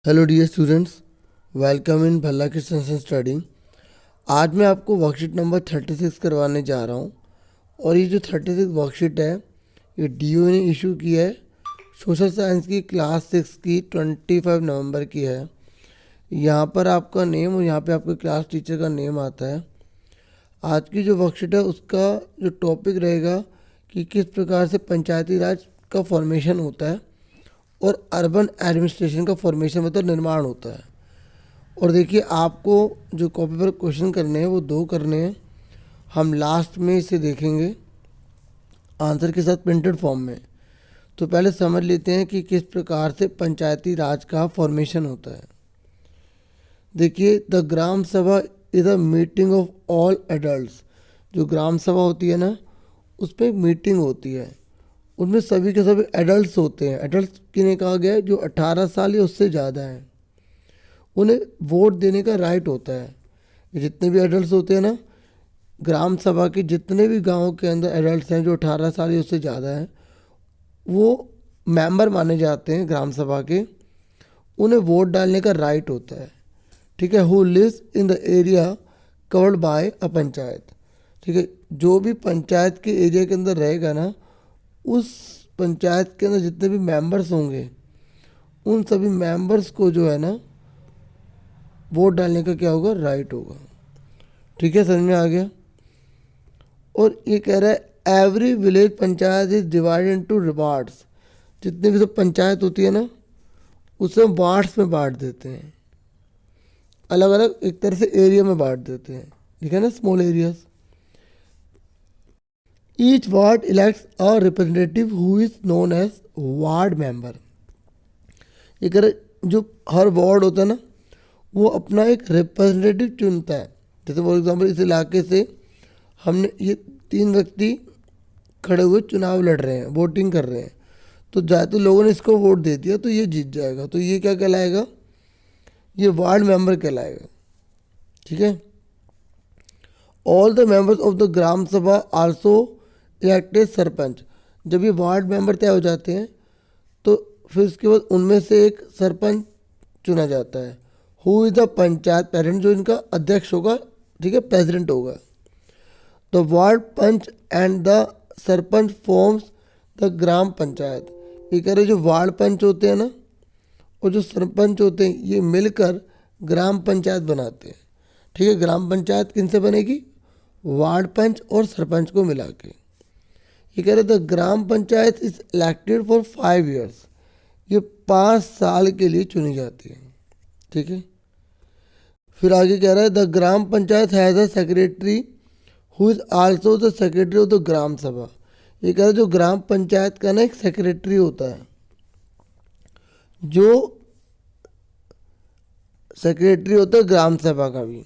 Hello dear students, welcome in Bhalla की science study. आज मैं आपको वर्कशीट नंबर 36 करवाने जा रहा हूँ। और ये जो 36 वर्कशीट है ये डीओ ने इशू की है। सोशल साइंस की क्लास 6 की 25 नवंबर की है। यहाँ पर आपका नेम और यहाँ पे आपके क्लास टीचर का नेम आता है। आज की जो वर्कशीट है उसका जो टॉपिक रहेगा कि किस प्रकार से पंचायती राज का फॉर्मेशन होता है और अर्बन एडमिनिस्ट्रेशन का फॉर्मेशन मतलब निर्माण होता है। और देखिए, आपको जो कॉपी पर क्वेश्चन करने हैं वो 2 करने हैं। हम लास्ट में इसे देखेंगे आंसर के साथ प्रिंटेड फॉर्म में। तो पहले समझ लेते हैं कि किस प्रकार से पंचायती राज का फॉर्मेशन होता है। देखिए, द ग्राम सभा is a meeting of all adults. जो ग्राम सभा होती है ना, उस पर एक मीटिंग होती है, उनमें सभी के सभी एडल्ट्स होते हैं। एडल्ट्स किन्हें कहा गया है? जो 18 साल या उससे ज़्यादा हैं, उन्हें वोट देने का राइट होता है। ये जितने भी एडल्ट्स होते हैं ना, ग्राम सभा के जितने भी गांव के अंदर एडल्ट्स हैं जो 18 साल या उससे ज़्यादा हैं, वो मेंबर माने जाते हैं ग्राम सभा के। उन्हें वोट डालने का राइट होता है। ठीक है। Who lives in the area covered by a panchayat. ठीक है। जो भी पंचायत के एरिया के अंदर रहेगा ना, उस पंचायत के अंदर जितने भी मेंबर्स होंगे उन सभी मेंबर्स को जो है ना, वोट डालने का क्या होगा? राइट होगा। ठीक है, समझ में आ गया। और ये कह रहा है every village panchayat is divided into wards. जितने भी सब पंचायत होती है ना, उसे हम वार्ड्स में बांट देते हैं, अलग अलग एक तरह से एरिया में बांट देते हैं। ठीक है ना, small areas. Each ward elects a representative who is known as ward member. ये कह रहे जो हर वार्ड होता है ना, वो अपना एक रिप्रेजेंटेटिव चुनता है। जैसे फॉर एग्जांपल इस इलाके से हमने ये 3 व्यक्ति खड़े हुए चुनाव लड़ रहे हैं, वोटिंग कर रहे हैं, तो ज़्यादातर लोगों ने इसको वोट दे दिया तो ये जीत जाएगा। तो ये क्या कहलाएगा? ये वार्ड मेंबर कहलाएगा। ठीक है। All the members of the gram sabha also elected sarpanch. जब ये वार्ड मेंबर तय हो जाते हैं तो फिर उसके बाद उनमें से एक सरपंच चुना जाता है। Who is the panchayat president, जो इनका अध्यक्ष होगा। ठीक है, प्रेसिडेंट होगा। The ward panch and the sarpanch forms the gram panchayat. ये कह रहे जो वार्ड पंच होते हैं ना और जो सरपंच होते हैं, ये मिलकर ग्राम पंचायत बनाते हैं। ठीक है। ग्राम पंचायत किनसे बनेगी? वार्ड पंच और सरपंच को मिला के। ये कह रहे the gram panchayat is elected for 5 years. ये 5 साल के लिए चुनी जाती है। ठीक है। फिर आगे कह रहा है the gram panchayat has a secretary who is also the secretary of the gram sabha. ये कह रहा है जो ग्राम पंचायत का ना एक सेक्रेटरी होता है, जो सेक्रेटरी होता है ग्राम सभा का भी।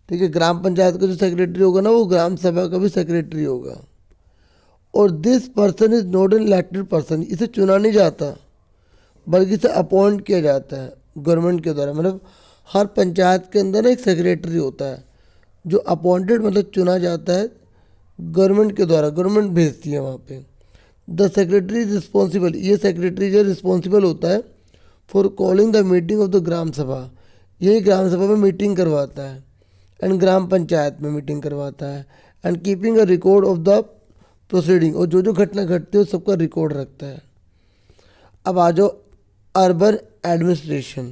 ठीक है। ग्राम पंचायत का जो सेक्रेटरी होगा ना, वो ग्राम सभा का भी सेक्रेटरी होगा। और this person is not an elected person. इसे चुना नहीं जाता बल्कि इसे अपॉइंट किया जाता है गवर्नमेंट के द्वारा। मतलब हर पंचायत के अंदर एक सेक्रेटरी होता है जो अपॉइंटेड मतलब चुना जाता है गवर्नमेंट के द्वारा। गवर्नमेंट भेजती है वहाँ पे। The secretary is responsible. ये सेक्रेटरी जो रिस्पॉन्सिबल होता है for calling the meeting of the gram sabha. यही ग्राम सभा में मीटिंग करवाता है एंड ग्राम पंचायत में मीटिंग करवाता है and keeping a record of the proceeding. और जो जो घटना घटती है उस सबका रिकॉर्ड रखता है। अब आ जाओ अर्बन एडमिनिस्ट्रेशन।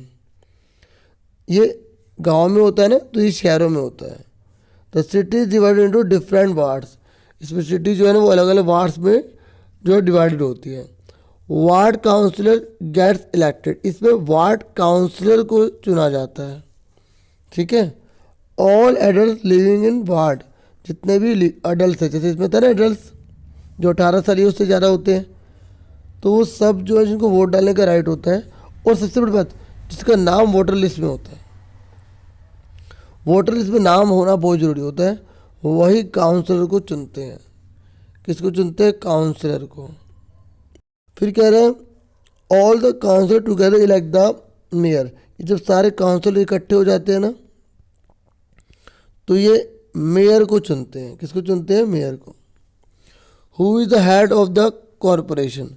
ये गांव में होता है ना, तो ये शहरों में होता है। The city is divided into different wards. इसमें सिटी जो है ना, वो अलग अलग वार्ड्स में जो है डिवाइडेड होती है। Ward councillor gets elected. इसमें वार्ड काउंसलर को चुना जाता है। ठीक है। All adult living in ward. जितने भी अडल्ट है, जैसे इसमें था ना एडल्ट जो 18 साल या उससे ज़्यादा होते हैं, तो वो सब जो है जिनको वोट डालने का राइट होता है। और सबसे बड़ी बात, जिसका नाम वोटर लिस्ट में होता है। वोटर लिस्ट में नाम होना बहुत ज़रूरी होता है। वही काउंसलर को चुनते हैं। किसको चुनते हैं? काउंसलर को। फिर कह रहे हैं all the councillor together elect the mayor. जब सारे काउंसलर इकट्ठे हो जाते हैं ना, तो ये मेयर को चुनते हैं। किसको चुनते हैं? मेयर को। Who is the head of the corporation.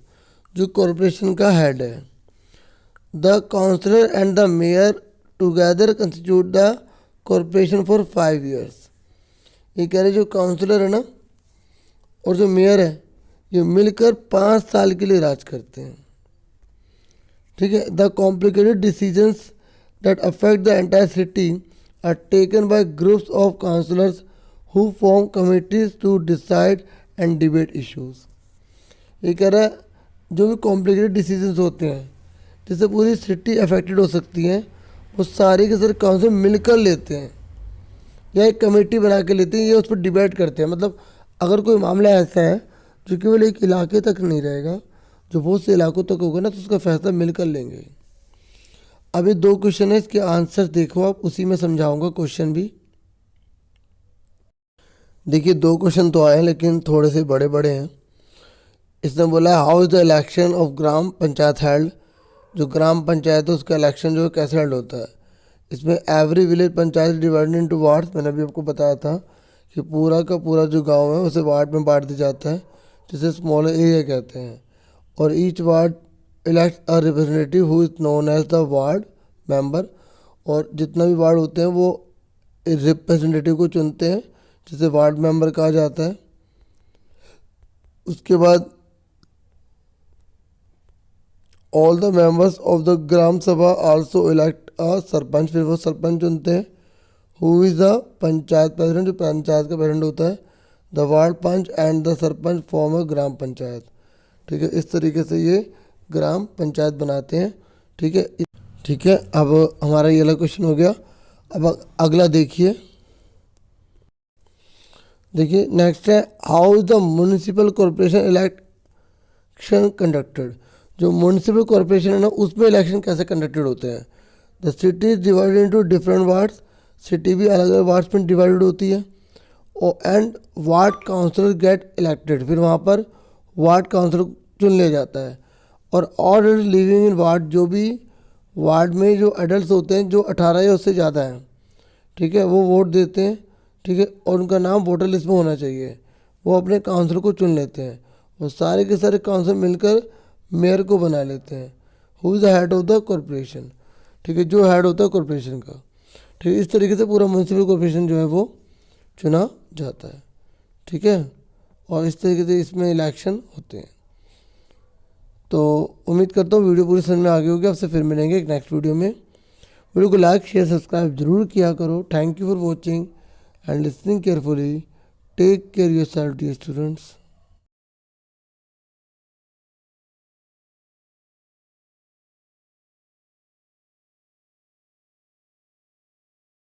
जो कॉरपोरेशन का हेड है, the councillor and the mayor together constitute the corporation for 5 years. ये कह रहे जो काउंसलर है ना और जो मेयर है ये मिलकर 5 साल के लिए राज करते हैं। ठीक है। The complicated decisions that affect the entire city are taken by groups of councillors who form committees to decide and debate issues. ये कह रहा है जो भी कॉम्प्लिकेटेड डिसीजंस होते हैं जिससे पूरी सिटी अफेक्टेड हो सकती है वो सारे के सारे काउंसिल मिलकर लेते हैं या एक कमेटी बना के लेते हैं या उस पर डिबेट करते हैं। मतलब अगर कोई मामला ऐसा है जो केवल एक इलाके तक नहीं रहेगा, जो बहुत से इलाकों तक होगा ना, तो उसका फैसला मिलकर लेंगे। अभी 2 क्वेश्चन है, इसके आंसर देखो आप, उसी में समझाऊंगा क्वेश्चन भी। देखिए 2 क्वेश्चन तो आए हैं लेकिन थोड़े से बड़े बड़े हैं। इसने बोला है how is the election of gram panchayat held. जो ग्राम पंचायत है उसका इलेक्शन जो है कैसे हेल्ड होता है। इसमें every village panchayat divided into wards. मैंने अभी आपको बताया था कि पूरा का पूरा जो गांव है उसे वार्ड में बांट दिया जाता है जिसे स्मॉल एरिया कहते हैं। और each ward elect a representative who is known as the ward member. और जितना भी वार्ड होते हैं वो रिप्रेजेंटेटिव को चुनते हैं जिसे वार्ड मेंबर कहा जाता है। उसके बाद all the members of the gram sabha also elect अ सरपंच। फिर वो सरपंच चुनते हैं। Who is the panchayat president, जो पंचायत का प्रेसिडेंट होता है। The ward panch and the sarpanch form a gram panchayat. ठीक है, इस तरीके से ये ग्राम पंचायत बनाते हैं। ठीक है। ठीक है, अब हमारा ये वाला क्वेश्चन हो गया। अब अगला देखिए नेक्स्ट है how is the municipal corporation election conducted. जो म्यूनिसिपल कॉरपोरेशन है ना उसमें इलेक्शन कैसे कंडक्टेड होते हैं। The city is divided into different wards. City भी अलग अलग वार्ड्स में डिवाइडेड होती है। And ward councillor get elected. फिर वहाँ पर वार्ड काउंसलर चुन लिया जाता है। और ऑल लिविंग इन वार्ड, जो भी वार्ड में जो एडल्ट होते हैं जो 18 या उससे ज़्यादा हैं, ठीक है, वो वोट देते हैं। ठीक है, और उनका नाम वोटर लिस्ट में होना चाहिए। वो अपने काउंसिल को चुन लेते हैं और सारे के सारे काउंसिल मिलकर मेयर को बना लेते हैं। Who is the head of the corporation. ठीक है, जो हेड होता है कॉरपोरेशन का। ठीक है, इस तरीके से पूरा म्यूनसिपल कॉरपोरेशन जो है वो चुना जाता है। ठीक है, और इस तरीके से इसमें इलेक्शन होते हैं। तो उम्मीद करता हूँ वीडियो पूरी समझ में आ गई होगी। आपसे फिर मिलेंगे एक नेक्स्ट वीडियो में। वीडियो को लाइक शेयर सब्सक्राइब जरूर किया करो। Thank you for watching and listening carefully. Take care yourself, dear students.